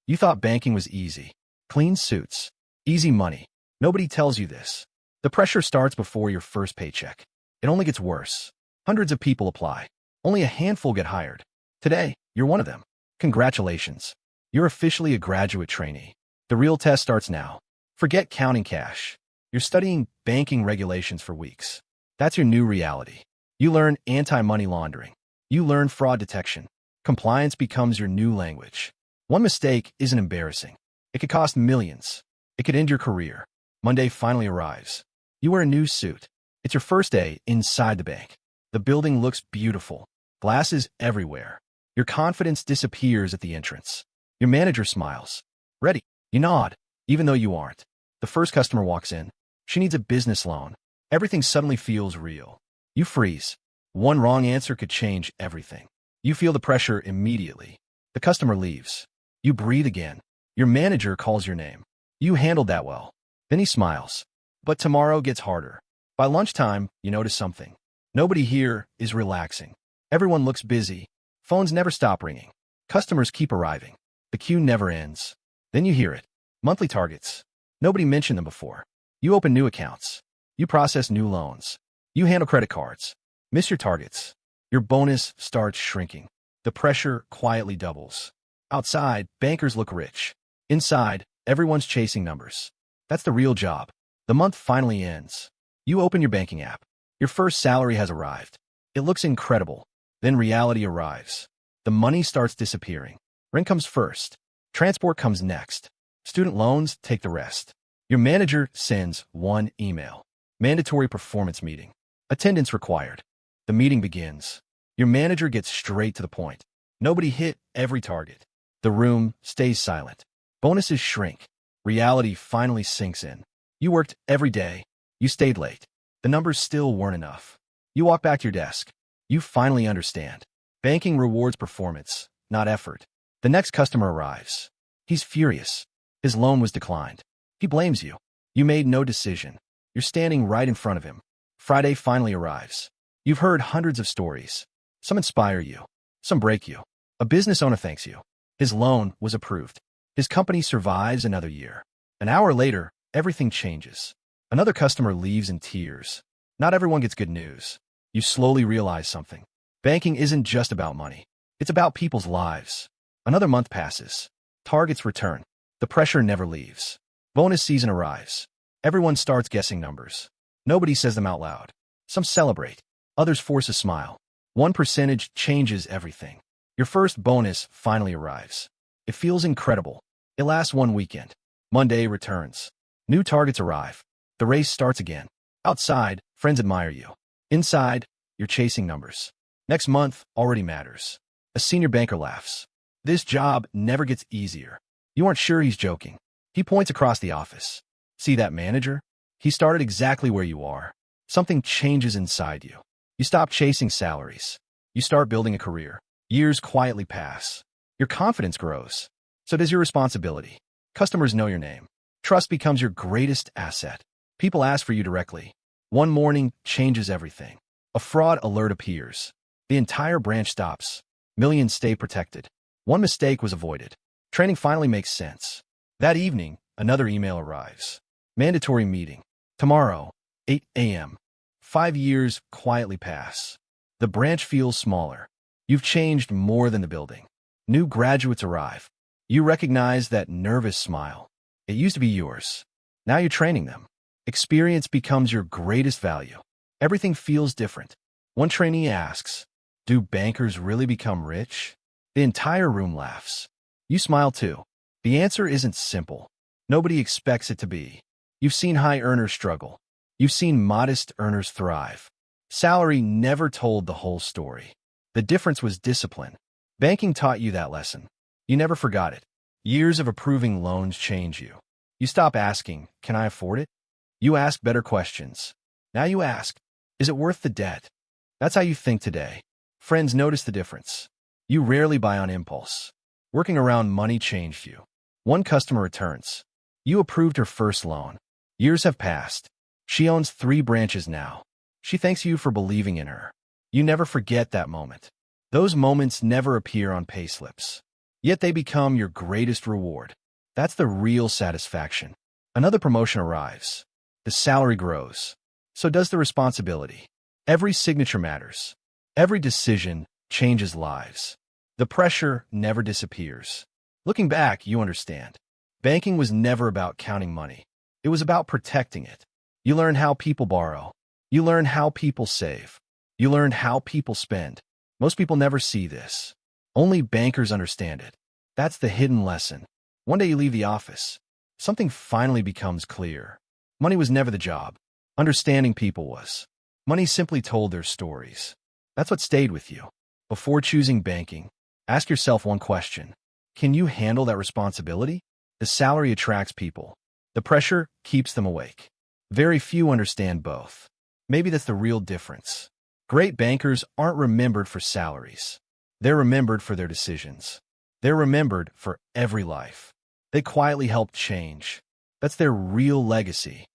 You thought banking was easy. Clean suits. Easy money. Nobody tells you this. The pressure starts before your first paycheck. It only gets worse. Hundreds of people apply. Only a handful get hired. Today, you're one of them. Congratulations. You're officially a graduate trainee. The real test starts now. Forget counting cash. You're studying banking regulations for weeks. That's your new reality. You learn anti-money laundering. You learn fraud detection. Compliance becomes your new language. One mistake isn't embarrassing. It could cost millions. It could end your career. Monday finally arrives. You wear a new suit. It's your first day inside the bank. The building looks beautiful. Glasses everywhere. Your confidence disappears at the entrance. Your manager smiles. Ready. You nod, even though you aren't. The first customer walks in. She needs a business loan. Everything suddenly feels real. You freeze. One wrong answer could change everything. You feel the pressure immediately. The customer leaves. You breathe again. Your manager calls your name. You handled that well. Then he smiles. But tomorrow gets harder. By lunchtime, you notice something. Nobody here is relaxing. Everyone looks busy. Phones never stop ringing. Customers keep arriving. The queue never ends. Then you hear it. Monthly targets. Nobody mentioned them before. You open new accounts. You process new loans. You handle credit cards. Miss your targets. Your bonus starts shrinking. The pressure quietly doubles. Outside, bankers look rich. Inside, everyone's chasing numbers. That's the real job. The month finally ends. You open your banking app. Your first salary has arrived. It looks incredible. Then reality arrives. The money starts disappearing. Rent comes first. Transport comes next. Student loans take the rest. Your manager sends one email. Mandatory performance meeting. Attendance required. The meeting begins. Your manager gets straight to the point. Nobody hit every target. The room stays silent. Bonuses shrink. Reality finally sinks in. You worked every day. You stayed late. The numbers still weren't enough. You walk back to your desk. You finally understand. Banking rewards performance, not effort. The next customer arrives. He's furious. His loan was declined. He blames you. You made no decision. You're standing right in front of him. Friday finally arrives. You've heard hundreds of stories. Some inspire you. Some break you. A business owner thanks you. His loan was approved. His company survives another year. An hour later, everything changes. Another customer leaves in tears. Not everyone gets good news. You slowly realize something. Banking isn't just about money. It's about people's lives. Another month passes. Targets return. The pressure never leaves. Bonus season arrives. Everyone starts guessing numbers. Nobody says them out loud. Some celebrate. Others force a smile. 1% changes everything. Your first bonus finally arrives. It feels incredible. It lasts one weekend. Monday returns. New targets arrive. The race starts again. Outside, friends admire you. Inside, you're chasing numbers. Next month already matters. A senior banker laughs. This job never gets easier. You aren't sure he's joking. He points across the office. See that manager? He started exactly where you are. Something changes inside you. You stop chasing salaries. You start building a career. Years quietly pass. Your confidence grows. So does your responsibility. Customers know your name. Trust becomes your greatest asset. People ask for you directly. One morning changes everything. A fraud alert appears. The entire branch stops. Millions stay protected. One mistake was avoided. Training finally makes sense. That evening, another email arrives. Mandatory meeting. Tomorrow, 8 a.m. 5 years quietly pass. The branch feels smaller. You've changed more than the building. New graduates arrive. You recognize that nervous smile. It used to be yours. Now you're training them. Experience becomes your greatest value. Everything feels different. One trainee asks, "Do bankers really become rich?" The entire room laughs. You smile too. The answer isn't simple. Nobody expects it to be. You've seen high earners struggle. You've seen modest earners thrive. Salary never told the whole story. The difference was discipline. Banking taught you that lesson. You never forgot it. Years of approving loans change you. You stop asking, "Can I afford it?" You ask better questions. Now you ask, "Is it worth the debt?" That's how you think today. Friends notice the difference. You rarely buy on impulse. Working around money changed you. One customer returns. You approved her first loan. Years have passed. She owns 3 branches now. She thanks you for believing in her. You never forget that moment. Those moments never appear on payslips. Yet they become your greatest reward. That's the real satisfaction. Another promotion arrives. The salary grows. So does the responsibility. Every signature matters. Every decision changes lives. The pressure never disappears. Looking back, you understand. Banking was never about counting money. It was about protecting it. You learn how people borrow. You learn how people save. You learn how people spend. Most people never see this. Only bankers understand it. That's the hidden lesson. One day you leave the office. Something finally becomes clear. Money was never the job. Understanding people was. Money simply told their stories. That's what stayed with you. Before choosing banking, ask yourself one question. Can you handle that responsibility? The salary attracts people. The pressure keeps them awake. Very few understand both. Maybe that's the real difference. Great bankers aren't remembered for salaries. They're remembered for their decisions. They're remembered for every life. They quietly helped change. That's their real legacy.